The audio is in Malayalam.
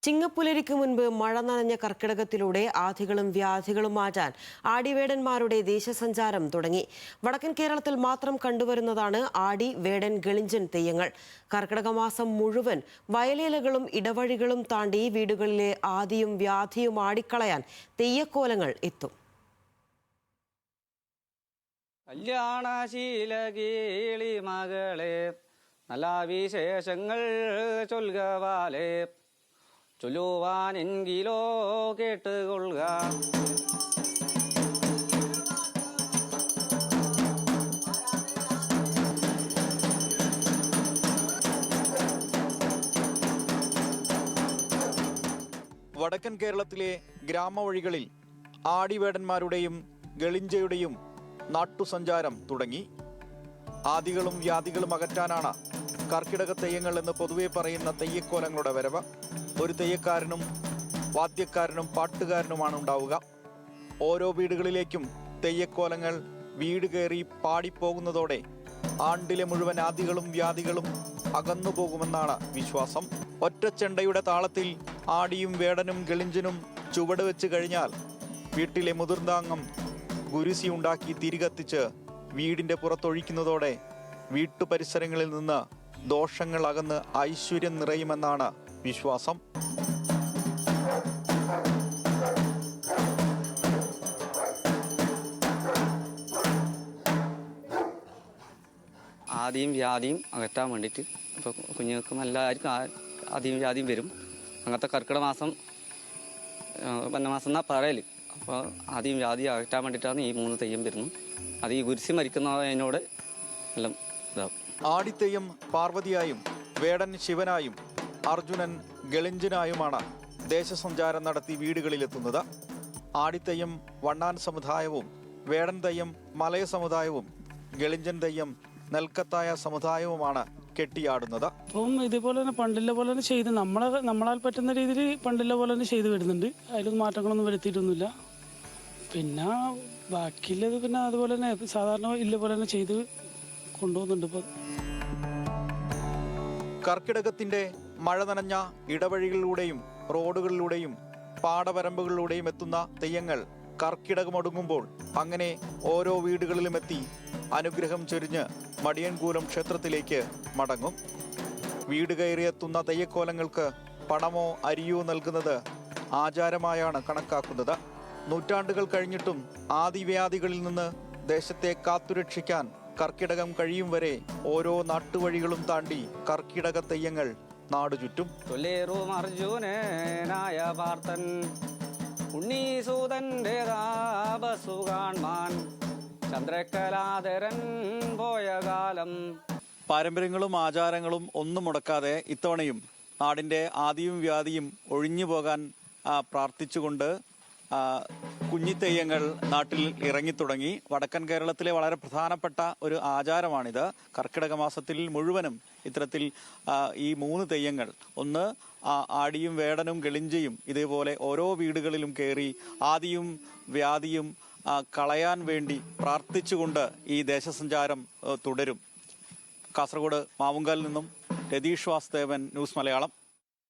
ചിങ്ങപ്പുലരിക്ക് മുൻപ് മഴ നനഞ്ഞ കർക്കിടകത്തിലൂടെ ആധികളും വ്യാധികളും മാറ്റാൻ ആടിവേടന്മാരുടെ ദേശസഞ്ചാരം തുടങ്ങി. വടക്കൻ കേരളത്തിൽ മാത്രം കണ്ടുവരുന്നതാണ് ആടി, വേടൻ, ഗളിഞ്ചൻ തെയ്യങ്ങൾ. കർക്കിടക മാസം മുഴുവൻ വയലേലകളും ഇടവഴികളും താണ്ടി വീടുകളിലെ ആദിയും വ്യാധിയും ആടിക്കളയാൻ തെയ്യക്കോലങ്ങൾ എത്തും. കല്യാണശീലകേളി മകളെ നല്ല വിശേഷങ്ങൾ ചൊൽകവാലേ, ചൊല്ലുവാനെങ്കിലോ കേട്ടുകൊള്ളുക. വടക്കൻ കേരളത്തിലെ ഗ്രാമവഴികളിൽ ആടിവേടന്മാരുടെയും ഗളിഞ്ചയുടെയും നാട്ടുസഞ്ചാരം തുടങ്ങി. ആദികളും വ്യാധികളും അകറ്റാനാണ് കർക്കിടക തെയ്യങ്ങൾ എന്ന് പൊതുവെ പറയുന്ന തെയ്യക്കോലങ്ങളുടെ വരവ്. ഒരു തെയ്യക്കാരനും വാദ്യക്കാരനും പാട്ടുകാരനുമാണ് ഉണ്ടാവുക. ഓരോ വീടുകളിലേക്കും തെയ്യക്കോലങ്ങൾ വീട് കയറി പാടിപ്പോകുന്നതോടെ ആണ്ടിലെ മുഴുവൻ ആദികളും വ്യാധികളും അകന്നു പോകുമെന്നാണ് വിശ്വാസം. ഒറ്റച്ചെണ്ടയുടെ താളത്തിൽ ആടിയും വേടനും ഗളിഞ്ചനും ചുവട് വെച്ച് കഴിഞ്ഞാൽ വീട്ടിലെ മുതിർന്നാംഗം ഗുരുസി ഉണ്ടാക്കി തിരികത്തിച്ച് വീടിൻ്റെ പുറത്തൊഴിക്കുന്നതോടെ വീട്ടുപരിസരങ്ങളിൽ നിന്ന് ദോഷങ്ങൾ അകന്ന് ഐശ്വര്യം നിറയുമെന്നാണ് വിശ്വാസം. ആദിയും വ്യാധിയും അകറ്റാൻ വേണ്ടിയിട്ട് ഇപ്പോൾ കുഞ്ഞുങ്ങൾക്കും എല്ലാവർക്കും ആദിയും വ്യാധിയും വരും. അങ്ങനത്തെ കർക്കിടക മാസം വന്നമാസം എന്നാ പറയൽ. അപ്പോൾ ആദിയും വ്യാധിയും അകറ്റാൻ വേണ്ടിയിട്ടാണ് ഈ 3 തെയ്യം വരുന്നത്. അത് ഈ ഗുരുസി മരിക്കുന്നതിനോട് എല്ലാം ഇതാവും. ആടിത്തെയ്യം പാർവതിയായും വേടൻ ശിവനായും അർജുനൻ ഗളിഞ്ചനായുമാണ് ദേശസഞ്ചാരം നടത്തി വീടുകളിലെത്തുന്നത്. ആടിത്തെയ്യം വണ്ണാൻ സമുദായവും വേടൻ തെയ്യം മലയ സമുദായവും ഗളിഞ്ചൻ തെയ്യം നെൽക്കത്തായ സമുദായവുമാണ് കെട്ടിയാടുന്നത്. അപ്പം ഇതേപോലെ തന്നെ പണ്ടില്ല പോലെ തന്നെ ചെയ്ത് നമ്മളാൽ പറ്റുന്ന രീതിയിൽ പണ്ടില്ല പോലെ തന്നെ ചെയ്ത് വരുന്നുണ്ട്. അതിലൊന്നും മാറ്റങ്ങളൊന്നും വരുത്തിയിട്ടൊന്നുമില്ല. പിന്നെ ബാക്കിയുള്ളത് പിന്നെ അതുപോലെ തന്നെ സാധാരണ ഇല്ല പോലെ തന്നെ ചെയ്ത് കൊണ്ടുപോകുന്നുണ്ട്. ഇപ്പം കർക്കിടകത്തിന്റെ മഴ നനഞ്ഞ ഇടവഴികളിലൂടെയും റോഡുകളിലൂടെയും പാടവരമ്പുകളിലൂടെയും എത്തുന്ന തെയ്യങ്ങൾ കർക്കിടകമൊടുങ്ങുമ്പോൾ അങ്ങനെ ഓരോ വീടുകളിലും എത്തി അനുഗ്രഹം ചൊരിഞ്ഞ് മടിയൻകൂലം ക്ഷേത്രത്തിലേക്ക് മടങ്ങും. വീട് കയറിയെത്തുന്ന തെയ്യക്കോലങ്ങൾക്ക് പണമോ അരിയോ നൽകുന്നത് ആചാരമായാണ് കണക്കാക്കുന്നത്. നൂറ്റാണ്ടുകൾ കഴിഞ്ഞിട്ടും ആദിവ്യാധികളിൽ നിന്ന് ദേശത്തെ കാത്തുരക്ഷിക്കാൻ കർക്കിടകം കഴിയും വരെ ഓരോ നാട്ടുവഴികളും താണ്ടി കർക്കിടക തെയ്യങ്ങൾ നാടുചുറ്റും. ചൊല്ലേറും അർജുനനായ പാർത്ഥൻ ഉണ്ണീസൂതന്റെ താപസു കാൺമാൻ ചന്ദ്രകലാധരൻ പോയ കാലം. പാരമ്പര്യങ്ങളും ആചാരങ്ങളും ഒന്നും മുടക്കാതെ ഇത്തവണയും നാടിൻ്റെ ആദിയും വ്യാധിയും ഒഴിഞ്ഞു പോകാൻ പ്രാർത്ഥിച്ചുകൊണ്ട് കുഞ്ഞിത്തെയ്യങ്ങൾ നാട്ടിൽ ഇറങ്ങിത്തുടങ്ങി. വടക്കൻ കേരളത്തിലെ വളരെ പ്രധാനപ്പെട്ട ഒരു ആചാരമാണിത്. കർക്കിടക മാസത്തിൽ മുഴുവനും ഇത്തരത്തിൽ ഈ 3 തെയ്യങ്ങൾ, ഒന്ന് ആടിയും വേടനും ഗളിഞ്ചയും ഇതേപോലെ ഓരോ വീടുകളിലും കയറി ആദിയും വ്യാധിയും കളയാൻ വേണ്ടി പ്രാർത്ഥിച്ചുകൊണ്ട് ഈ ദേശസഞ്ചാരം തുടരും. കാസർഗോഡ് മാവുങ്കാലിൽ നിന്നും രതീഷ് വാസുദേവൻ, ന്യൂസ് മലയാളം.